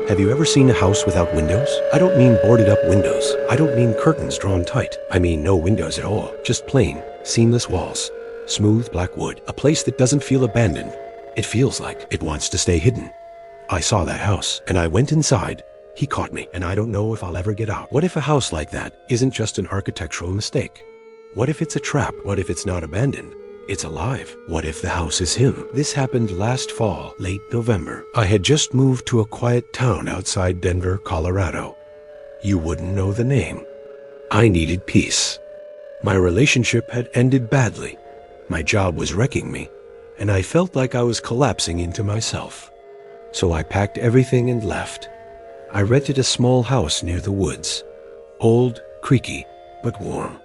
Have you ever seen a house without windows? I don't mean boarded up windows. I don't mean curtains drawn tight. I mean no windows at all. Just plain, seamless walls. Smooth black wood. A place that doesn't feel abandoned. It feels like it wants to stay hidden. I saw that house, and I went inside. He caught me, and I don't know if I'll ever get out. What if a house like that isn't just an architectural mistake? What if it's a trap? What if it's not abandoned? It's alive. What if the house is him? This happened last fall, late November. I had just moved to a quiet town outside Denver, Colorado. You wouldn't know the name. I needed peace. My relationship had ended badly. My job was wrecking me, and I felt like I was collapsing into myself. So I packed everything and left. I rented a small house near the woods. Old, creaky, but warm.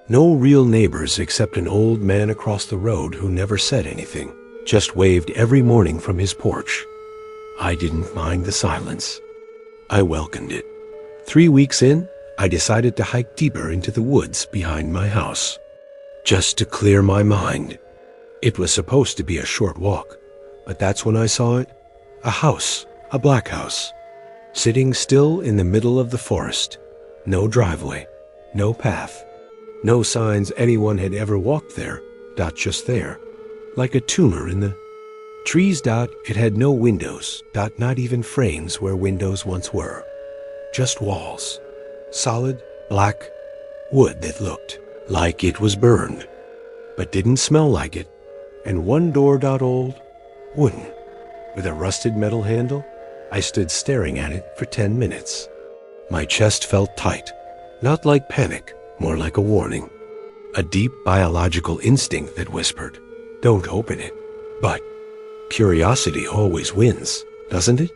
No real neighbors except an old man across the road who never said anything, just waved every morning from his porch. I didn't mind the silence. I welcomed it. 3 weeks in, I decided to hike deeper into the woods behind my house, just to clear my mind. It was supposed to be a short walk, but that's when I saw it. A house, a black house, sitting still in the middle of the forest. No driveway, no path. No signs anyone had ever walked there, just there, like a tumor in the trees. It had no windows, not even frames where windows once were. Just walls, solid, black, wood that looked like it was burned, but didn't smell like it, and one door. Old, wooden, with a rusted metal handle. I stood staring at it for 10 minutes. My chest felt tight, not like panic, more like a warning. A deep biological instinct that whispered, don't open it. But curiosity always wins, doesn't it?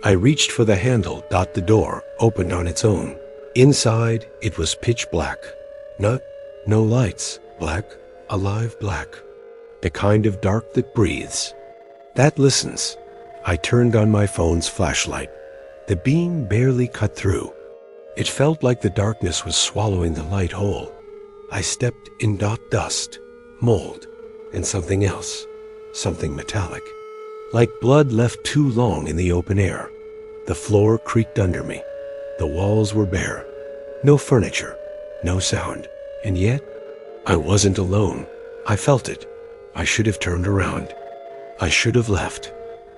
I reached for the handle. The door opened on its own. Inside, it was pitch black. No lights. Black, alive black. The kind of dark that breathes, that listens. I turned on my phone's flashlight. The beam barely cut through. It felt like the darkness was swallowing the light whole. I stepped in dust, mold, and something else, something metallic, like blood left too long in the open air. The floor creaked under me. The walls were bare. No furniture, no sound. And yet, I wasn't alone. I felt it. I should have turned around. I should have left,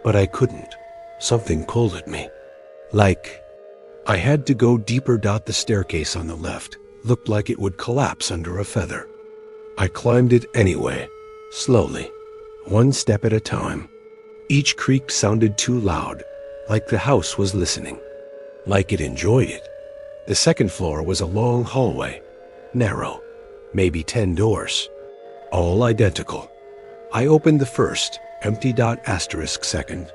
but I couldn't. Something pulled at me. Like I had to go deeper. The staircase on the left looked like it would collapse under a feather. I climbed it anyway, slowly, one step at a time. Each creak sounded too loud, like the house was listening, like it enjoyed it. The second floor was a long hallway, narrow, maybe 10 doors, all identical. I opened the first, empty. Asterisk second.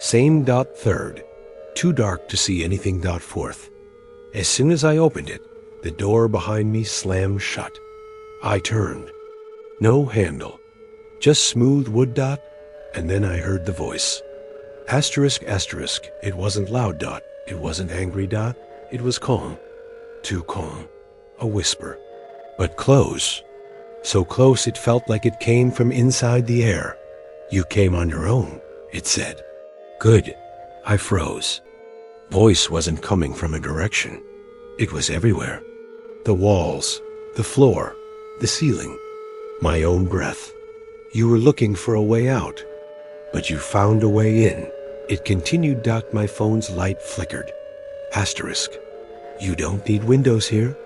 Same. Third. Too dark to see anything. Fourth. As soon as I opened it, the door behind me slammed shut. I turned. No handle, just smooth wood. And then I heard the voice. Asterisk. It wasn't loud. It wasn't angry. It was calm. Too calm. A whisper. But close. So close it felt like it came from inside the air. You came on your own, it said. Good. I froze. Voice wasn't coming from a direction. It was everywhere. The walls, the floor, the ceiling. My own breath. You were looking for a way out, but you found a way in. It continued. My phone's light flickered. Asterisk. You don't need windows here.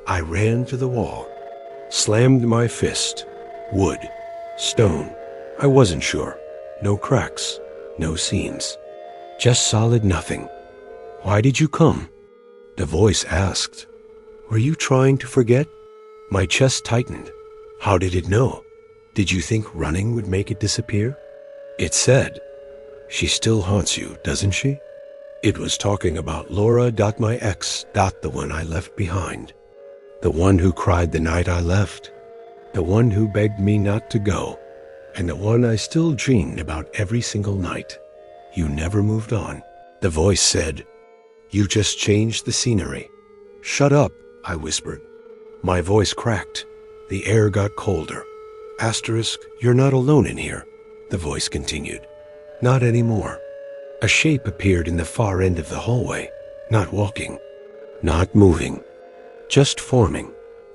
I ran to the wall, slammed my fist. Wood, stone. I wasn't sure. No cracks, no seams. Just solid nothing. Why did you come? The voice asked. Were you trying to forget? My chest tightened. How did it know? Did you think running would make it disappear? It said, she still haunts you, doesn't she? It was talking about Laura. My ex. The one I left behind. The one who cried the night I left. The one who begged me not to go. And the one I still dreamed about every single night. You never moved on. The voice said, you just changed the scenery. Shut up, I whispered. My voice cracked. The air got colder. Asterisk, you're not alone in here, the voice continued. Not anymore. A shape appeared in the far end of the hallway, not walking, not moving, just forming,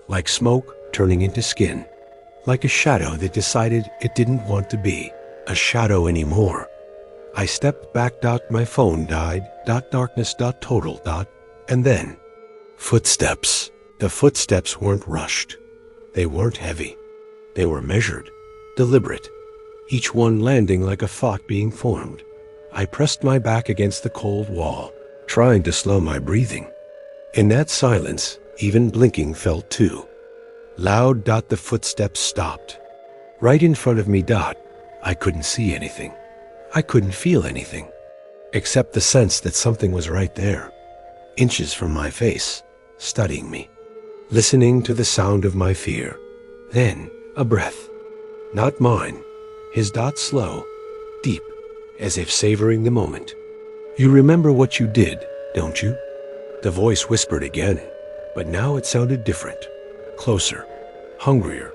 like smoke turning into skin, like a shadow that decided it didn't want to be a shadow anymore. I stepped back. My phone died. Darkness. Total. And then, footsteps. The footsteps weren't rushed. They weren't heavy. They were measured, deliberate, each one landing like a thought being formed. I pressed my back against the cold wall, trying to slow my breathing. In that silence, even blinking felt too loud. The footsteps stopped. Right in front of me. I couldn't see anything. I couldn't feel anything, except the sense that something was right there, inches from my face, studying me, listening to the sound of my fear. Then, a breath. Not mine. His. Slow, deep, as if savoring the moment. You remember what you did, don't you? The voice whispered again, but now it sounded different, closer, hungrier,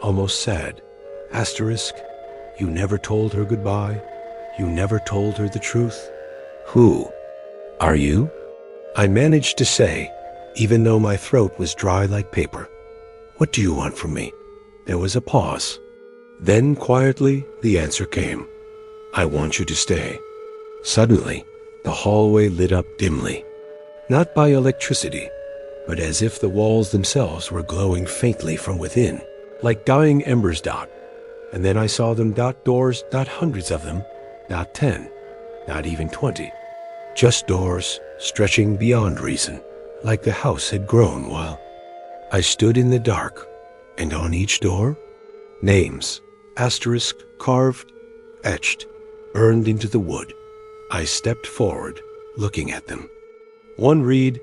almost sad. Asterisk, you never told her goodbye. You never told her the truth. Who are you? I managed to say, even though my throat was dry like paper. What do you want from me? There was a pause. Then quietly, the answer came. I want you to stay. Suddenly, the hallway lit up dimly. Not by electricity, but as if the walls themselves were glowing faintly from within, like dying embers. And then I saw them. Doors. Hundreds of them. 10. Not even 20. Just doors, stretching beyond reason, like the house had grown while I stood in the dark. And on each door, names, asterisk, carved, etched, burned into the wood. I stepped forward, looking at them. One read,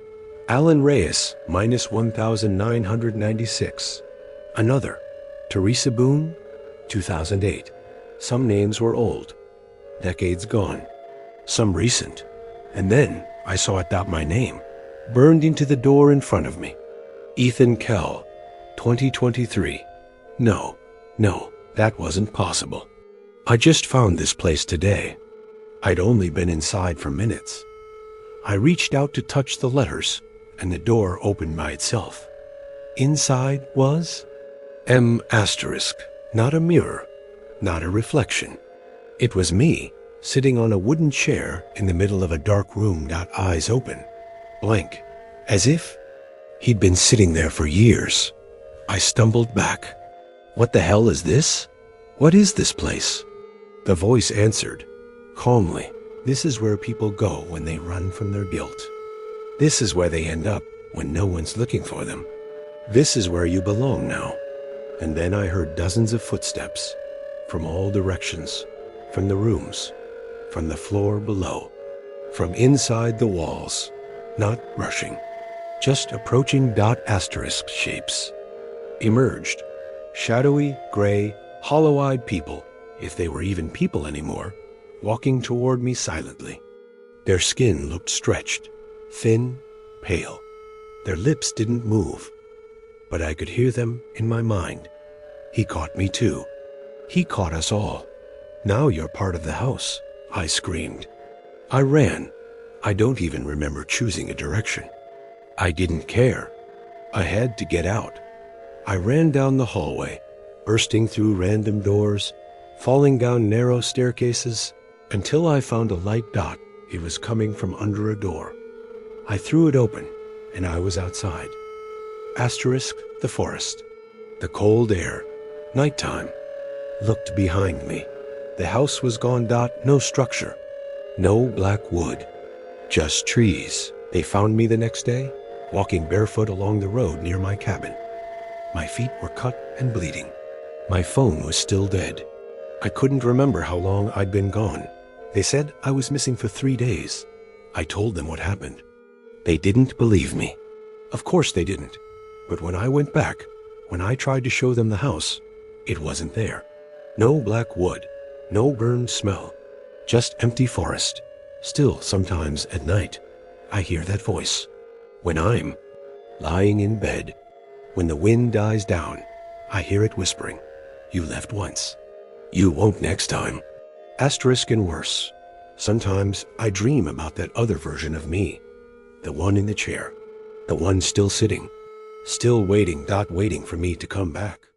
Alan Reyes, -1996. Another, Teresa Boone, 2008. Some names were old, decades gone. Some recent. And then I saw it. My name, burned into the door in front of me. Ethan Kell, 2023. No, that wasn't possible. I just found this place today. I'd only been inside for minutes. I reached out to touch the letters, and the door opened by itself. Inside was M***, not a mirror, not a reflection. It was me, sitting on a wooden chair in the middle of a dark room. Eyes open, blank, as if he'd been sitting there for years. I stumbled back. What the hell is this? What is this place? The voice answered, calmly, this is where people go when they run from their guilt. This is where they end up when no one's looking for them. This is where you belong now. And then I heard dozens of footsteps, from all directions, from the rooms, from the floor below, from inside the walls, not rushing, just approaching. Asterisk shapes. Emerged, shadowy, gray, hollow-eyed people, if they were even people anymore, walking toward me silently. Their skin looked stretched, thin, pale. Their lips didn't move, but I could hear them in my mind. He caught me too. He caught us all. Now you're part of the house, I screamed. I ran. I don't even remember choosing a direction. I didn't care. I had to get out. I ran down the hallway, bursting through random doors, falling down narrow staircases, until I found a light. It was coming from under a door. I threw it open, and I was outside. Asterisk, the forest. The cold air. Nighttime. Looked behind me. The house was gone. No structure. No black wood. Just trees. They found me the next day, walking barefoot along the road near my cabin. My feet were cut and bleeding. My phone was still dead. I couldn't remember how long I'd been gone. They said I was missing for 3 days. I told them what happened. They didn't believe me. Of course they didn't. But when I went back, when I tried to show them the house, it wasn't there. No black wood, no burned smell, just empty forest. Still, sometimes at night, I hear that voice. When I'm lying in bed, when the wind dies down, I hear it whispering, you left once. You won't next time. Asterisk and worse. Sometimes I dream about that other version of me, the one in the chair, the one still sitting, still waiting, waiting for me to come back.